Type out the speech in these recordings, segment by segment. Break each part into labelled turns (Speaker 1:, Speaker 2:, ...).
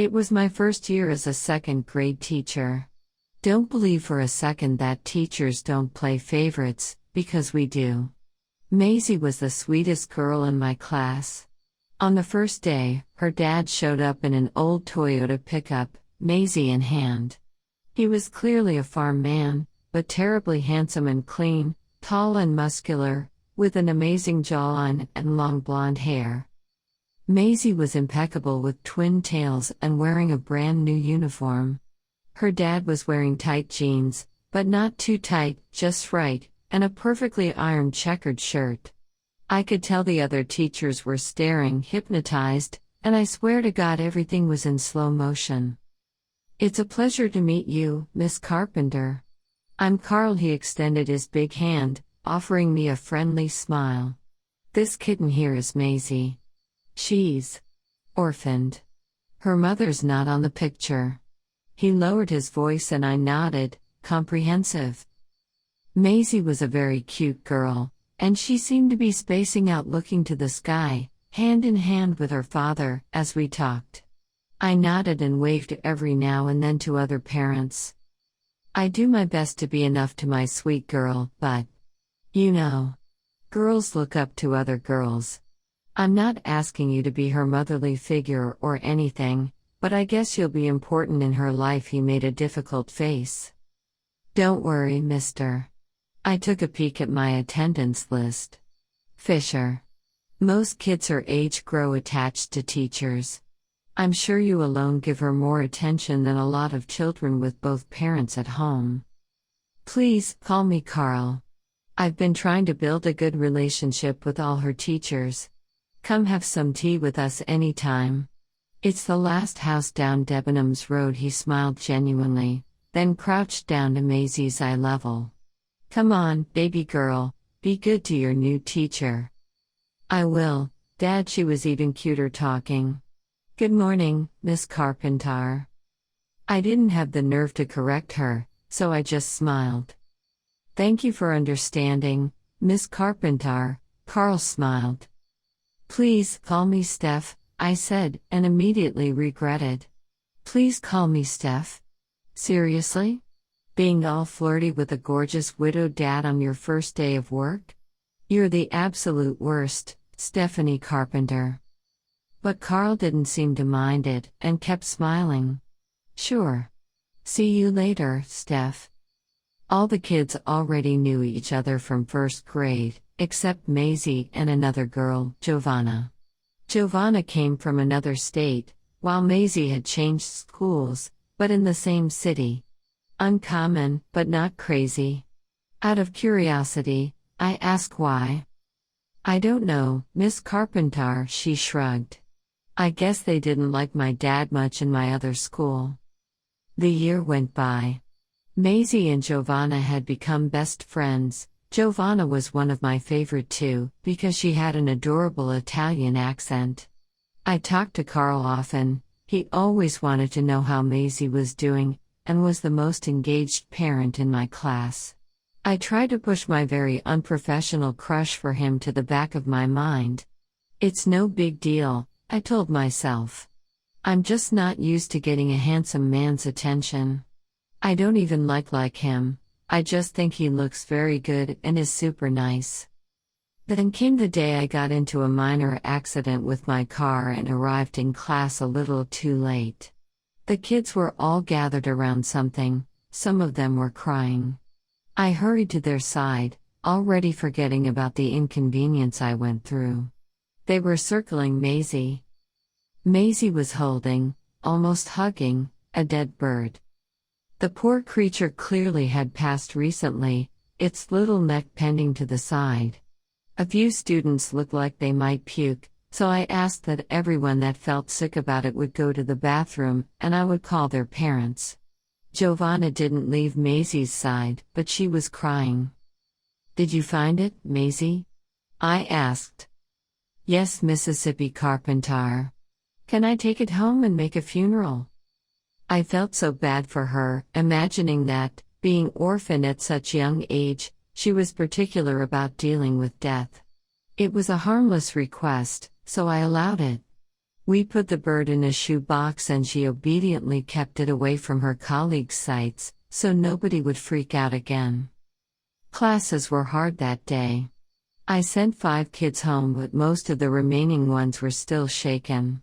Speaker 1: It was my first year as a second-grade teacher. Don't believe for a second that teachers don't play favorites, because we do. Maisy was the sweetest girl in my class. On the first day, her dad showed up in an old Toyota pickup, Maisy in hand. He was clearly a farm man, but terribly handsome and clean, tall and muscular, with an amazing jawline and long blonde hair. Maisy was impeccable with twin tails and wearing a brand new uniform. Her dad was wearing tight jeans, but not too tight, just right, and a perfectly ironed checkered shirt. I could tell the other teachers were staring, hypnotized, and I swear to God everything was in slow motion. "It's a pleasure to meet you, Miss Carpenter. I'm Carl." He extended his big hand, offering me a friendly smile. "This kitten here is Maisy. She's orphaned. Her mother's not on the picture." He lowered his voice and I nodded, comprehensive. Maisy was a very cute girl, and she seemed to be spacing out looking to the sky, hand in hand with her father, as we talked. I nodded and waved every now and then to other parents. I do my best to be enough to my sweet girl, but, you know, girls look up to other girls. I'm not asking you to be her motherly figure or anything, but I guess you'll be important in her life. He made a difficult face. "Don't worry, mister." I took a peek at my attendance list. Fisher. Most kids her age grow attached to teachers. I'm sure you alone give her more attention than a lot of children with both parents at home. Please, call me Carl. I've been trying to build a good relationship with all her teachers. Come have some tea with us anytime. It's the last house down Debenhams Road. He smiled genuinely, then crouched down to Maisy's eye level. "Come on, baby girl, be good to your new teacher." "I will, Dad." She was even cuter talking. "Good morning, Miss Carpenter." I didn't have the nerve to correct her, so I just smiled. "Thank you for understanding, Miss Carpenter." Carl smiled. "Please call me Steph," I said, and immediately regretted. "Please call me Steph? Seriously? Being all flirty with a gorgeous widowed dad on your first day of work? You're the absolute worst, Stephanie Carpenter." But Carl didn't seem to mind it, and kept smiling. "Sure. See you later, Steph." All the kids already knew each other from first grade, except Maisy and another girl, Giovanna. Giovanna came from another state, while Maisy had changed schools, but in the same city. Uncommon, but not crazy. Out of curiosity, I asked why. "I don't know, Miss Carpenter," she shrugged. "I guess they didn't like my dad much in my other school." The year went by. Maisy and Giovanna had become best friends. Giovanna was one of my favorite too, because she had an adorable Italian accent. I talked to Carl often. He always wanted to know how Maisy was doing, and was the most engaged parent in my class. I tried to push my very unprofessional crush for him to the back of my mind. "It's no big deal," I told myself. "I'm just not used to getting a handsome man's attention. I don't even like him, I just think he looks very good and is super nice." Then came the day I got into a minor accident with my car and arrived in class a little too late. The kids were all gathered around something, some of them were crying. I hurried to their side, already forgetting about the inconvenience I went through. They were circling Maisy. Maisy was holding, almost hugging, a dead bird. The poor creature clearly had passed recently, its little neck pending to the side. A few students looked like they might puke, so I asked that everyone that felt sick about it would go to the bathroom, and I would call their parents. Giovanna didn't leave Maisy's side, but she was crying. "Did you find it, Maisy?" I asked. "Yes, Mississippi Carpenter. Can I take it home and make a funeral?" I felt so bad for her, imagining that, being orphaned at such young age, she was particular about dealing with death. It was a harmless request, so I allowed it. We put the bird in a shoebox and she obediently kept it away from her colleagues' sights, so nobody would freak out again. Classes were hard that day. I sent 5 kids home, but most of the remaining ones were still shaken.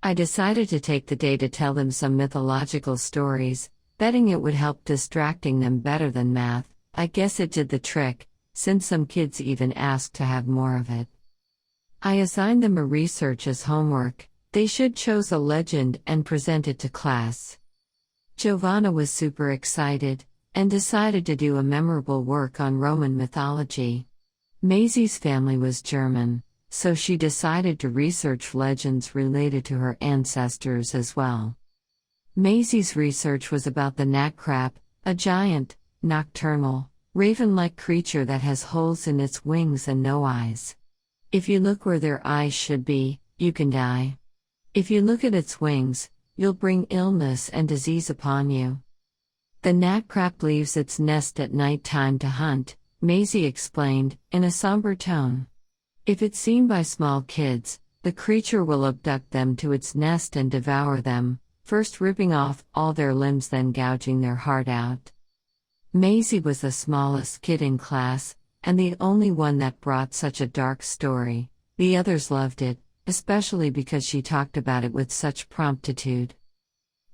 Speaker 1: I decided to take the day to tell them some mythological stories, betting it would help distracting them better than math. I guess it did the trick, since some kids even asked to have more of it. I assigned them a research as homework. They should choose a legend and present it to class. Giovanna was super excited, and decided to do a memorable work on Roman mythology. Maisy's family was German, so she decided to research legends related to her ancestors as well. Maisy's research was about the Nachtkrapp, a giant, nocturnal, raven-like creature that has holes in its wings and no eyes. If you look where their eyes should be, you can die. If you look at its wings, you'll bring illness and disease upon you. The Nachtkrapp leaves its nest at night time to hunt, Maisy explained, in a somber tone. If it's seen by small kids, the creature will abduct them to its nest and devour them, first ripping off all their limbs then gouging their heart out. Maisy was the smallest kid in class, and the only one that brought such a dark story. The others loved it, especially because she talked about it with such promptitude.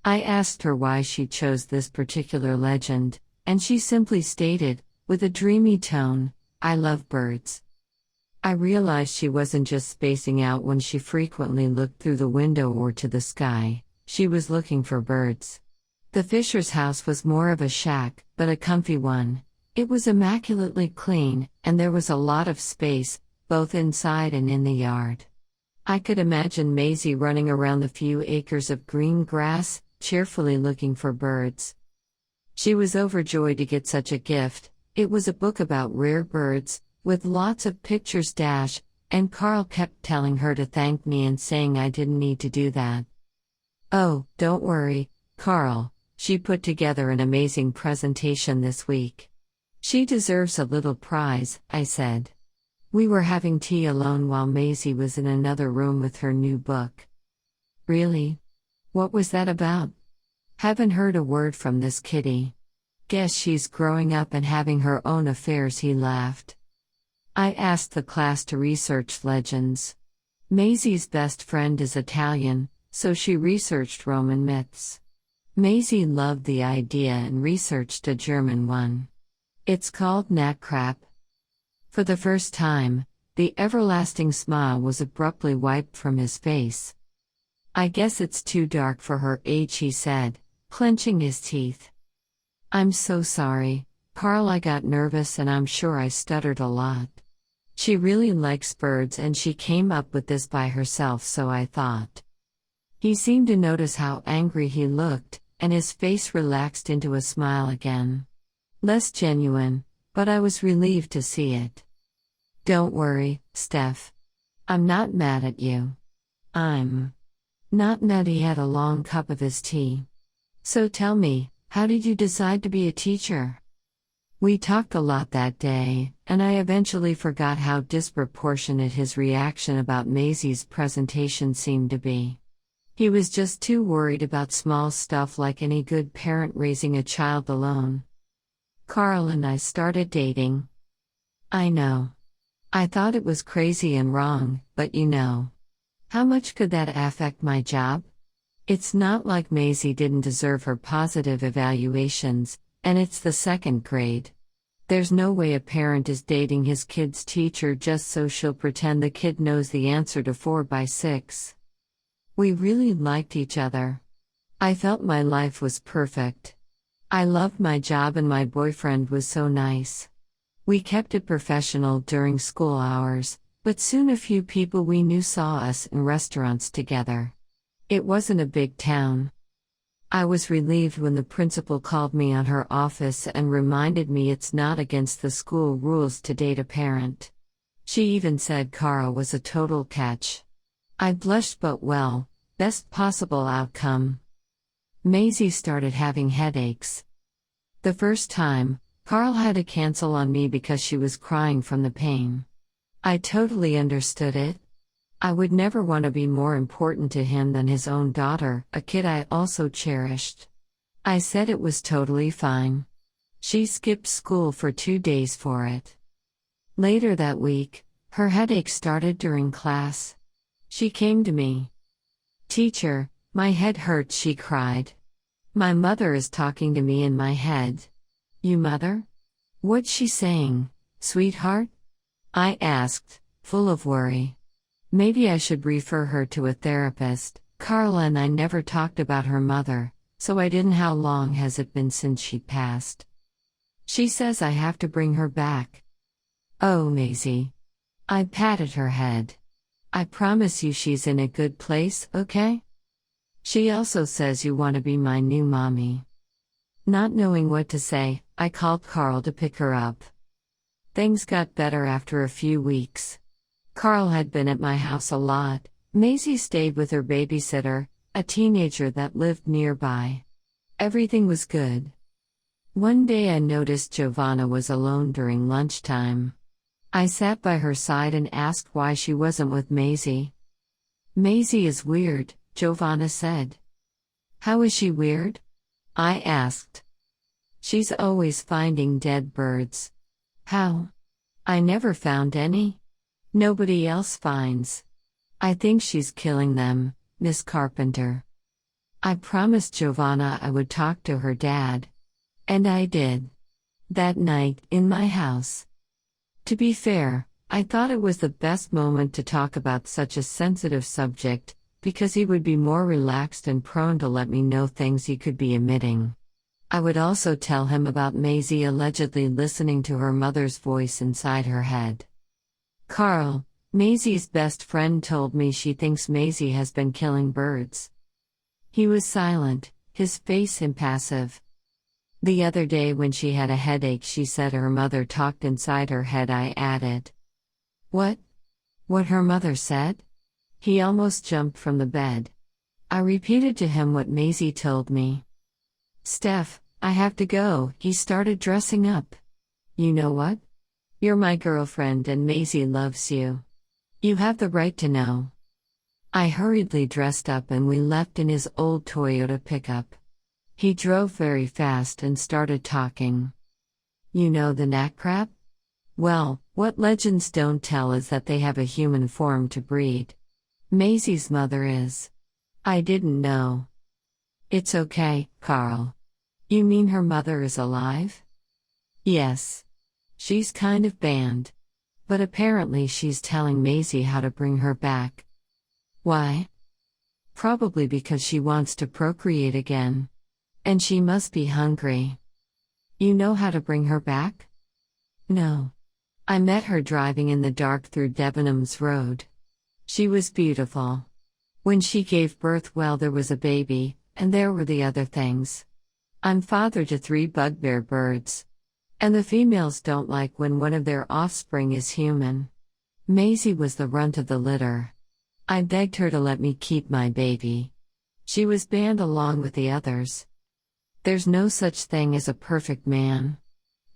Speaker 1: I asked her why she chose this particular legend, and she simply stated, with a dreamy tone, "I love birds." I realized she wasn't just spacing out when she frequently looked through the window or to the sky, she was looking for birds. The Fisher's house was more of a shack, but a comfy one. It was immaculately clean, and there was a lot of space, both inside and in the yard. I could imagine Maisy running around the few acres of green grass, cheerfully looking for birds. She was overjoyed to get such a gift. It was a book about rare birds, with lots of pictures and Carl kept telling her to thank me and saying I didn't need to do that. "Oh, don't worry, Carl, she put together an amazing presentation this week. She deserves a little prize," I said. We were having tea alone while Maisy was in another room with her new book. "Really? What was that about? Haven't heard a word from this kitty. Guess she's growing up and having her own affairs," he laughed. I asked the class to research legends. Maisy's best friend is Italian, so she researched Roman myths. Maisy loved the idea and researched a German one. It's called Nachtkrapp. For the first time, the everlasting smile was abruptly wiped from his face. "I guess it's too dark for her age," he said, clenching his teeth. "I'm so sorry, Carl. I got nervous and I'm sure I stuttered a lot. She really likes birds and she came up with this by herself, so I thought." He seemed to notice how angry he looked, and his face relaxed into a smile again. Less genuine, but I was relieved to see it. "Don't worry, Steph. I'm not mad at you." "I'm not mad." He had a long cup of his tea. "So tell me, how did you decide to be a teacher?" We talked a lot that day, and I eventually forgot how disproportionate his reaction about Maisy's presentation seemed to be. He was just too worried about small stuff like any good parent raising a child alone. "Carl and I started dating." "I know. I thought it was crazy and wrong, but how much could that affect my job?" It's not like Maisy didn't deserve her positive evaluations, and it's the 2nd grade. There's no way a parent is dating his kid's teacher just so she'll pretend the kid knows the answer to 4 by 6. We really liked each other. I felt my life was perfect. I loved my job and my boyfriend was so nice. We kept it professional during school hours, but soon a few people we knew saw us in restaurants together. It wasn't a big town. I was relieved when the principal called me on her office and reminded me it's not against the school rules to date a parent. She even said Carl was a total catch. I blushed, but well, best possible outcome. Maisy started having headaches. The first time, Carl had to cancel on me because she was crying from the pain. I totally understood it. I would never want to be more important to him than his own daughter, a kid I also cherished. I said it was totally fine. She skipped school for 2 days for it. Later that week, her headache started during class. She came to me. "Teacher, my head hurts," she cried. "My mother is talking to me in my head." "You mother? What's she saying, sweetheart?" I asked, full of worry. Maybe I should refer her to a therapist. Carla and I never talked about her mother, so I didn't. "How long has it been since she passed?" "She says I have to bring her back." "Oh, Maisy." I patted her head. "I promise you she's in a good place, okay? She also says you want to be my new mommy." Not knowing what to say, I called Carl to pick her up. Things got better after a few weeks. Carl had been at my house a lot. Maisy stayed with her babysitter, a teenager that lived nearby. Everything was good. One day I noticed Giovanna was alone during lunchtime. I sat by her side and asked why she wasn't with Maisy. "Maisy is weird," Giovanna said. "How is she weird?" I asked. "She's always finding dead birds." "How?" "I never found any. Nobody else finds. I think she's killing them, Miss Carpenter." I promised Giovanna I would talk to her dad. And I did. That night, in my house. To be fair, I thought it was the best moment to talk about such a sensitive subject, because he would be more relaxed and prone to let me know things he could be omitting. I would also tell him about Maisy allegedly listening to her mother's voice inside her head. "Carl, Maisy's best friend told me she thinks Maisy has been killing birds." He was silent, his face impassive. "The other day when she had a headache she said her mother talked inside her head," I added. "What? What her mother said?" He almost jumped from the bed. I repeated to him what Maisy told me. "Steph, I have to go." He started dressing up. "You know what? You're my girlfriend and Maisy loves you. You have the right to know." I hurriedly dressed up and we left in his old Toyota pickup. He drove very fast and started talking. "You know the Nachtkrapp? Well, what legends don't tell is that they have a human form to breed. Maisy's mother is." I didn't know. "It's okay, Carl. You mean her mother is alive?" "Yes. She's kind of banned. But apparently she's telling Maisy how to bring her back." "Why?" "Probably because she wants to procreate again. And she must be hungry." "You know how to bring her back?" "No. I met her driving in the dark through Debenhams Road. She was beautiful. When she gave birth, well, there was a baby, and there were the other things. I'm father to 3 bugbear birds. And the females don't like when one of their offspring is human. Maisy was the runt of the litter. I begged her to let me keep my baby. She was banned along with the others. There's no such thing as a perfect man.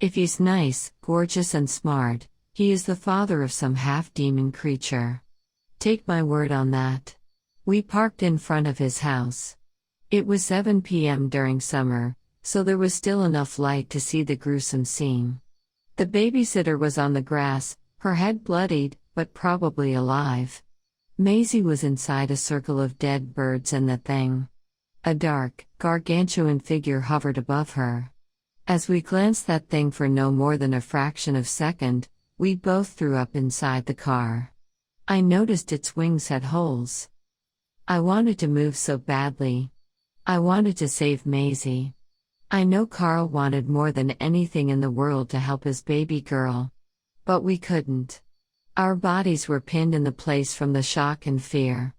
Speaker 1: If he's nice, gorgeous and smart, he is the father of some half-demon creature. Take my word on that." We parked in front of his house. It was 7 p.m. during summer, so there was still enough light to see the gruesome scene. The babysitter was on the grass, her head bloodied, but probably alive. Maisy was inside a circle of dead birds and the thing. A dark, gargantuan figure hovered above her. As we glanced that thing for no more than a fraction of a second, we both threw up inside the car. I noticed its wings had holes. I wanted to move so badly. I wanted to save Maisy. I know Carl wanted more than anything in the world to help his baby girl. But we couldn't. Our bodies were pinned in the place from the shock and fear.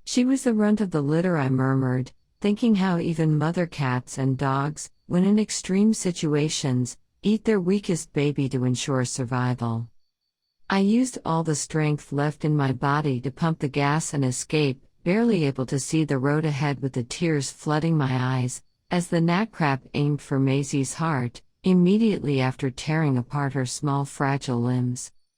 Speaker 1: "She was the runt of the litter," I murmured, thinking how even mother cats and dogs, when in extreme situations, eat their weakest baby to ensure survival. I used all the strength left in my body to pump the gas and escape, barely able to see the road ahead with the tears flooding my eyes, as the Nachtkrapp aimed for Maisy's heart, immediately after tearing apart her small fragile limbs.